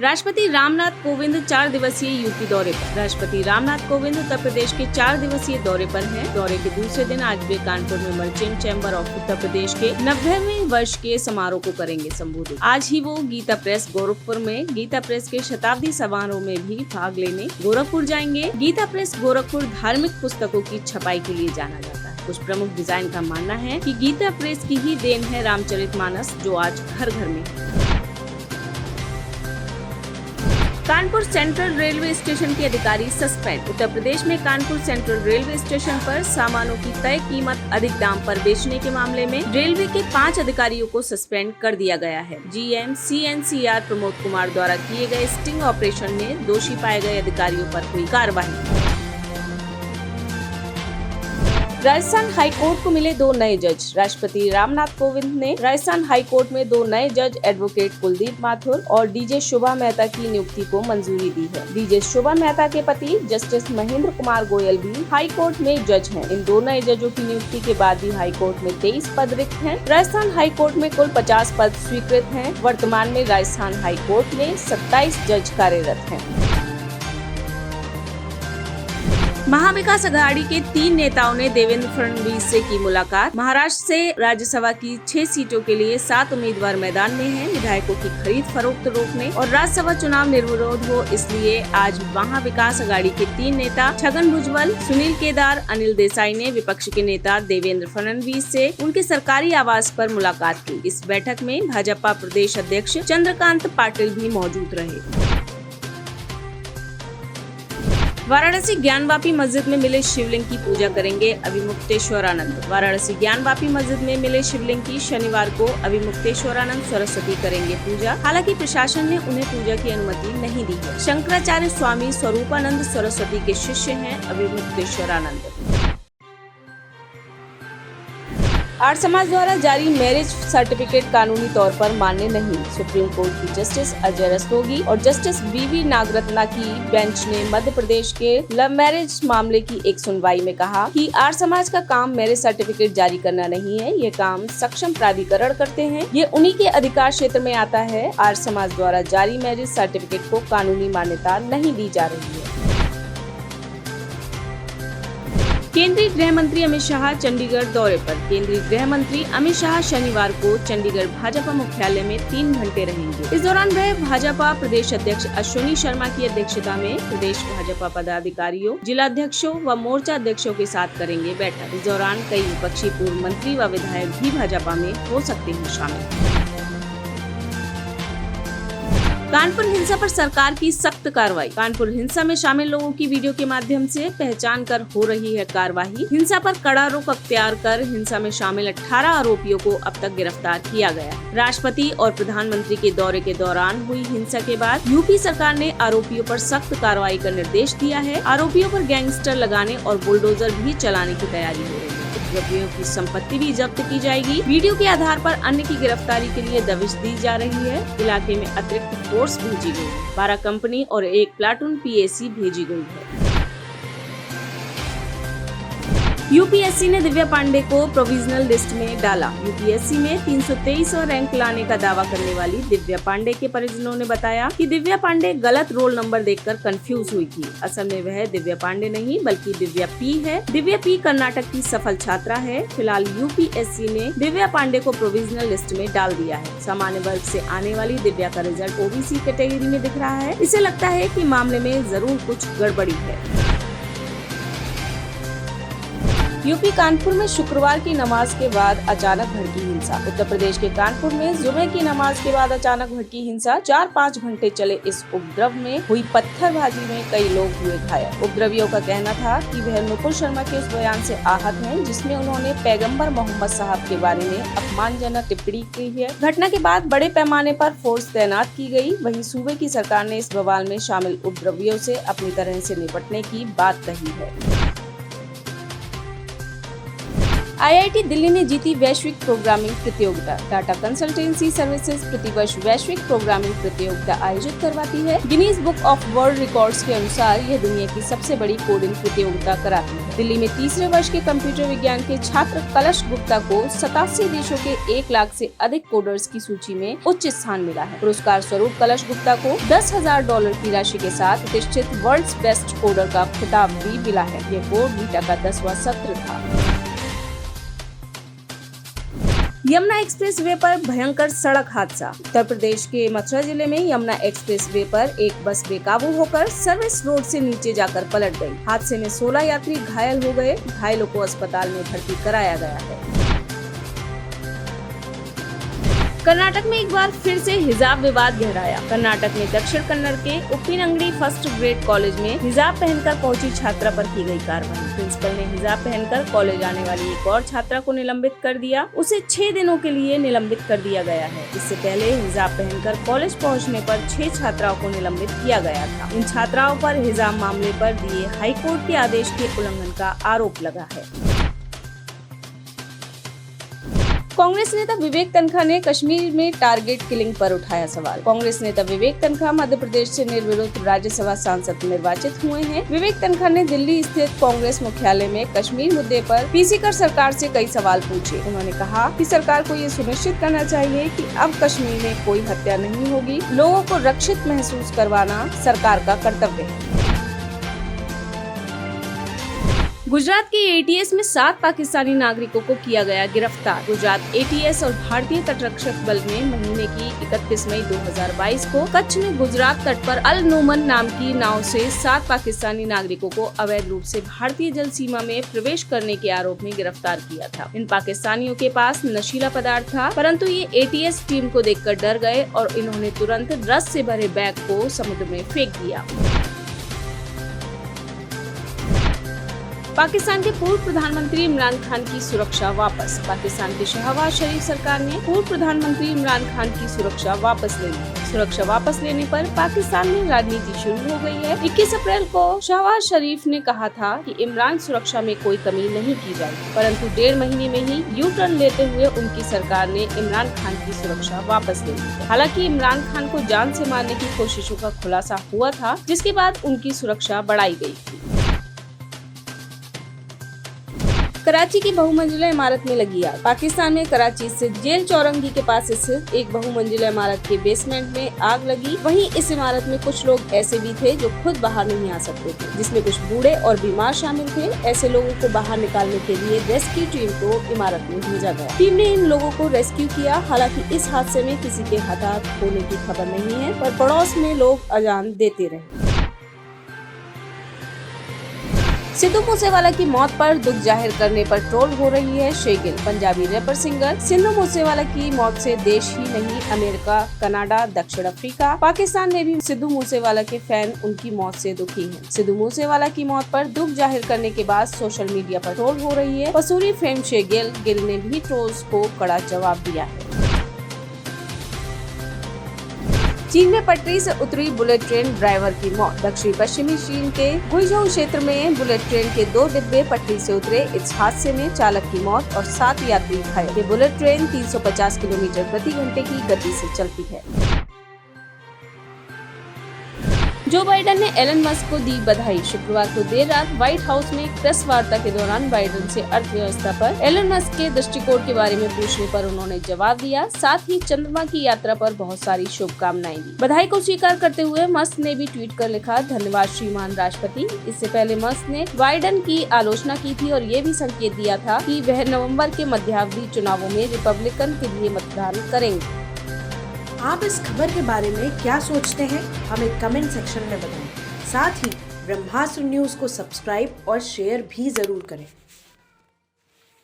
राष्ट्रपति रामनाथ कोविंद 4 दिवसीय यूपी दौरे पर। राष्ट्रपति रामनाथ कोविंद उत्तर प्रदेश के 4 दिवसीय दौरे पर हैं। दौरे के दूसरे दिन आज वे कानपुर में merchant chamber of Uttar Pradesh के 90वें वर्ष के समारोह को करेंगे संबोधित। आज ही वो गीता प्रेस गोरखपुर में गीता प्रेस के शताब्दी समारोह में भी भाग लेने गोरखपुर जाएंगे। गीता प्रेस गोरखपुर धार्मिक पुस्तकों की छपाई के लिए जाना जाता है। कुछ प्रमुख डिजाइन का मानना है कि गीता प्रेस की ही देन है रामचरितमानस, जो आज घर घर में है। कानपुर सेंट्रल रेलवे स्टेशन के अधिकारी सस्पेंड। उत्तर प्रदेश में कानपुर सेंट्रल रेलवे स्टेशन पर सामानों की तय कीमत अधिक दाम पर बेचने के मामले में रेलवे के 5 अधिकारियों को सस्पेंड कर दिया गया है। जीएम CNCR प्रमोद कुमार द्वारा किए गए स्टिंग ऑपरेशन में दोषी पाए गए अधिकारियों पर हुई कार्रवाई। राजस्थान हाई कोर्ट को मिले 2 नए जज। राष्ट्रपति रामनाथ कोविंद ने राजस्थान हाई कोर्ट में 2 नए जज एडवोकेट कुलदीप माथुर और डीजे शोभा मेहता की नियुक्ति को मंजूरी दी है। डीजे शोभा मेहता के पति जस्टिस महेंद्र कुमार गोयल भी हाई कोर्ट में जज हैं। इन 2 नए जजों की नियुक्ति के बाद भी हाई कोर्ट में 23 पद रिक्त हैं। राजस्थान हाई कोर्ट में कुल 50 पद स्वीकृत हैं। वर्तमान में राजस्थान हाई कोर्ट में 27 जज कार्यरत हैं। महाविकास अघाड़ी के 3 नेताओं ने देवेंद्र फडणवीस से की मुलाकात। महाराष्ट्र से राज्यसभा की 6 सीटों के लिए 7 उम्मीदवार मैदान में हैं। विधायकों की खरीद फरोख्त रोकने और राज्यसभा चुनाव निर्विरोध हो, इसलिए आज महाविकास अघाड़ी के 3 नेता छगन भुजबल, सुनील केदार, अनिल देसाई ने विपक्ष के नेता देवेंद्र फडणवीस से उनके सरकारी आवास पर मुलाकात की। इस बैठक में भाजपा प्रदेश अध्यक्ष चंद्रकांत पाटिल भी मौजूद रहे। वाराणसी ज्ञानवापी मस्जिद में मिले शिवलिंग की पूजा करेंगे अभिमुक्तेश्वरानंद। वाराणसी ज्ञानवापी मस्जिद में मिले शिवलिंग की शनिवार को अभिमुक्तेश्वरानंद सरस्वती करेंगे पूजा। हालांकि प्रशासन ने उन्हें पूजा की अनुमति नहीं दी है। शंकराचार्य स्वामी स्वरूपानंद सरस्वती के शिष्य हैं अभिमुक्तेश्वरानंद। आर्य समाज द्वारा जारी मैरिज सर्टिफिकेट कानूनी तौर पर मान्य नहीं। सुप्रीम कोर्ट की जस्टिस अजय रस्तोगी और जस्टिस BV नागरत्ना की बेंच ने मध्य प्रदेश के लव मैरिज मामले की एक सुनवाई में कहा कि आर्य समाज का काम मैरिज सर्टिफिकेट जारी करना नहीं है। ये काम सक्षम प्राधिकरण करते हैं। ये उन्हीं के अधिकार क्षेत्र में आता है। आर्य समाज द्वारा जारी मैरिज सर्टिफिकेट को कानूनी मान्यता नहीं दी जा रही है। केंद्रीय गृह मंत्री अमित शाह चंडीगढ़ दौरे पर। केंद्रीय गृह मंत्री अमित शाह शनिवार को चंडीगढ़ भाजपा मुख्यालय में 3 घंटे रहेंगे। इस दौरान वह भाजपा प्रदेश अध्यक्ष अश्विनी शर्मा की अध्यक्षता में प्रदेश भाजपा पदाधिकारियों, जिलाध्यक्षों व मोर्चा अध्यक्षों के साथ करेंगे बैठक। इस दौरान कई विपक्षी पूर्व मंत्री व विधायक भी भाजपा में हो सकते हैं शामिल। कानपुर हिंसा पर सरकार की सख्त कार्रवाई। कानपुर हिंसा में शामिल लोगों की वीडियो के माध्यम से पहचान कर हो रही है कार्रवाई। हिंसा पर कड़ा रुख अख्तियार कर हिंसा में शामिल 18 आरोपियों को अब तक गिरफ्तार किया गया। राष्ट्रपति और प्रधानमंत्री के दौरे के दौरान हुई हिंसा के बाद यूपी सरकार ने आरोपियों पर सख्त कार्रवाई का निर्देश दिया है। आरोपियों पर गैंगस्टर लगाने और बुलडोजर भी चलाने की तैयारी हो रही है। उपद्रवियों की संपत्ति भी जब्त की जाएगी। वीडियो के आधार पर अन्य की गिरफ्तारी के लिए दबिश दी जा रही है। इलाके में अतिरिक्त फोर्स भेजी गई, 12 कंपनी और 1 प्लाटून PAC भेजी गई है। यूपीएससी ने दिव्या पांडे को प्रोविजनल लिस्ट में डाला। यूपीएससी में 323वां रैंक लाने का दावा करने वाली दिव्या पांडे के परिजनों ने बताया कि दिव्या पांडे गलत रोल नंबर देखकर कंफ्यूज हुई थी। असल में वह दिव्या पांडे नहीं बल्कि दिव्या P है। दिव्या P कर्नाटक की सफल छात्रा है। फिलहाल यूपीएससी ने दिव्या पांडे को प्रोविजनल लिस्ट में डाल दिया है। सामान्य वर्ग से आने वाली दिव्या का रिजल्ट OBC कैटेगरी में दिख रहा है। इसे लगता है कि मामले में जरूर कुछ गड़बड़ी है। यूपी कानपुर में शुक्रवार की नमाज के बाद अचानक भड़की हिंसा। उत्तर प्रदेश के कानपुर में जुमे की नमाज के बाद अचानक भड़की हिंसा। 4-5 घंटे चले इस उपद्रव में हुई पत्थरबाजी में कई लोग हुए घायल। उपद्रवियों का कहना था कि वह नुपुर शर्मा के उस बयान से आहत हैं जिसमें उन्होंने पैगंबर मोहम्मद साहब के बारे में अपमानजनक टिप्पणी की है। घटना के बाद बड़े पैमाने पर फोर्स तैनात की गई। वहीं सूबे की सरकार ने इस बवाल में शामिल उपद्रवियों से अपनी तरह से निपटने की बात कही है। IIT दिल्ली ने जीती वैश्विक प्रोग्रामिंग प्रतियोगिता। टाटा कंसल्टेंसी सर्विसेज प्रतिवर्ष वैश्विक प्रोग्रामिंग प्रतियोगिता आयोजित करवाती है। Guinness book of world records के अनुसार यह दुनिया की सबसे बड़ी कोडिंग प्रतियोगिता कराती है। दिल्ली में तीसरे वर्ष के कंप्यूटर विज्ञान के छात्र कलश गुप्ता को 87 देशों के 1 लाख से अधिक कोडर्स की सूची में उच्च स्थान मिला है। पुरस्कार स्वरूप कलश गुप्ता को $10,000 की राशि के साथ प्रतिष्ठित वर्ल्ड्स बेस्ट कोडर का खिताब भी मिला है। यह कोड बीटा का 10वां सत्र था। यमुना एक्सप्रेस वे पर भयंकर सड़क हादसा। उत्तर प्रदेश के मथुरा जिले में यमुना एक्सप्रेस वे पर एक बस बेकाबू होकर सर्विस रोड से नीचे जाकर पलट गई। हादसे में 16 यात्री घायल हो गए। घायलों को अस्पताल में भर्ती कराया गया है। कर्नाटक में एक बार फिर से हिजाब विवाद गहराया। कर्नाटक में दक्षिण कन्नड़ के उप्पिनंगडी फर्स्ट ग्रेड कॉलेज में हिजाब पहनकर पहुंची छात्रा पर की गई कार्रवाई। प्रिंसिपल ने हिजाब पहनकर कॉलेज आने वाली एक और छात्रा को निलंबित कर दिया। उसे 6 दिनों के लिए निलंबित कर दिया गया है। इससे पहले हिजाब पहनकर कॉलेज पहुंचने पर 6 छात्राओं को निलंबित किया गया था। इन छात्राओं पर हिजाब मामले पर दिए हाईकोर्ट के आदेश के उल्लंघन का आरोप लगा है। कांग्रेस नेता विवेक तनखा ने कश्मीर में टारगेट किलिंग पर उठाया सवाल। कांग्रेस नेता विवेक तनखा मध्य प्रदेश से निर्विरोध राज्यसभा सांसद निर्वाचित हुए हैं। विवेक तनखा ने दिल्ली स्थित कांग्रेस मुख्यालय में कश्मीर मुद्दे पर पीसी कर सरकार से कई सवाल पूछे। उन्होंने कहा कि सरकार को ये सुनिश्चित करना चाहिए कि अब कश्मीर में कोई हत्या नहीं होगी। लोगों को रक्षित महसूस करवाना सरकार का कर्तव्य है। गुजरात के ATS में 7 पाकिस्तानी नागरिकों को किया गया गिरफ्तार। गुजरात ATS और भारतीय तटरक्षक बल ने महीने की 31 मई 2022 को कच्छ में गुजरात तट पर अल नोमन नाम की नाव से 7 पाकिस्तानी नागरिकों को अवैध रूप से भारतीय जल सीमा में प्रवेश करने के आरोप में गिरफ्तार किया था। इन पाकिस्तानियों के पास नशीला पदार्थ था, परंतु ये ATS टीम को देखकर डर गए और इन्होंने तुरंत रस से भरे बैग को समुद्र में फेंक दिया। पाकिस्तान के पूर्व प्रधानमंत्री इमरान खान की सुरक्षा वापस। पाकिस्तान की शहबाज शरीफ सरकार ने पूर्व प्रधानमंत्री इमरान खान की सुरक्षा वापस ले ली। सुरक्षा वापस लेने पर पाकिस्तान में राजनीति शुरू हो गई है। 21 अप्रैल को शहबाज शरीफ ने कहा था कि इमरान सुरक्षा में कोई कमी नहीं की जाएगी, परंतु 1.5 महीने में ही यू टर्न लेते हुए उनकी सरकार ने इमरान खान की सुरक्षा वापस ले ली। हालांकि इमरान खान को जान से मारने की कोशिशों का खुलासा हुआ था, जिसके बाद उनकी सुरक्षा बढ़ाई गई थी। कराची की बहुमंजिला इमारत में लगी आग। पाकिस्तान में कराची स्थित जेल चौरंगी के पास स्थित एक बहुमंजिला इमारत के बेसमेंट में आग लगी। वहीं इस इमारत में कुछ लोग ऐसे भी थे जो खुद बाहर नहीं आ सकते थे, जिसमें कुछ बूढ़े और बीमार शामिल थे। ऐसे लोगों को बाहर निकालने के लिए रेस्क्यू टीम को इमारत में भेजा गया। टीम ने इन लोगों को रेस्क्यू किया। हालांकि इस हादसे में किसी के हताहत होने की खबर नहीं है, पर पड़ोस में लोग अजान देते रहे। सिद्धू मूसेवाला की मौत पर दुख जाहिर करने पर ट्रोल हो रही है शेगिल। पंजाबी रैपर सिंगर सिद्धू मूसेवाला की मौत से देश ही नहीं, अमेरिका, कनाडा, दक्षिण अफ्रीका, पाकिस्तान में भी सिद्धू मूसेवाला के फैन उनकी मौत से दुखी हैं। सिद्धू मूसेवाला की मौत पर दुख जाहिर करने के बाद सोशल मीडिया पर ट्रोल हो रही है। पसूरी फेम शेगिल गिल ने भी ट्रोल्स को कड़ा जवाब दिया है। चीन में पटरी से उतरी बुलेट ट्रेन ड्राइवर की मौत। दक्षिण पश्चिमी चीन के गुइझोउ क्षेत्र में बुलेट ट्रेन के 2 डिब्बे पटरी से उतरे। इस हादसे में चालक की मौत और 7 यात्री घायल। ये बुलेट ट्रेन 350 किलोमीटर प्रति घंटे की गति से चलती है। जो बाइडेन ने एलन मस्क को दी बधाई। शुक्रवार को देर रात व्हाइट हाउस में एक प्रेस वार्ता के दौरान बाइडेन से अर्थव्यवस्था पर एलन मस्क के दृष्टिकोण के बारे में पूछने पर उन्होंने जवाब दिया। साथ ही चंद्रमा की यात्रा पर बहुत सारी शुभकामनाएं दी। बधाई को स्वीकार करते हुए मस्क ने भी ट्वीट कर लिखा, धन्यवाद श्रीमान राष्ट्रपति। इससे पहले मस्क ने बाइडेन की आलोचना की थी और ये भी संकेत दिया था कि वह नवम्बर के मध्यावधि चुनावों में रिपब्लिकन के लिए मतदान करेंगे। आप इस खबर के बारे में क्या सोचते हैं, हमें कमेंट सेक्शन में बताएं। साथ ही ब्रह्मास्त्र न्यूज को सब्सक्राइब और शेयर भी जरूर करें।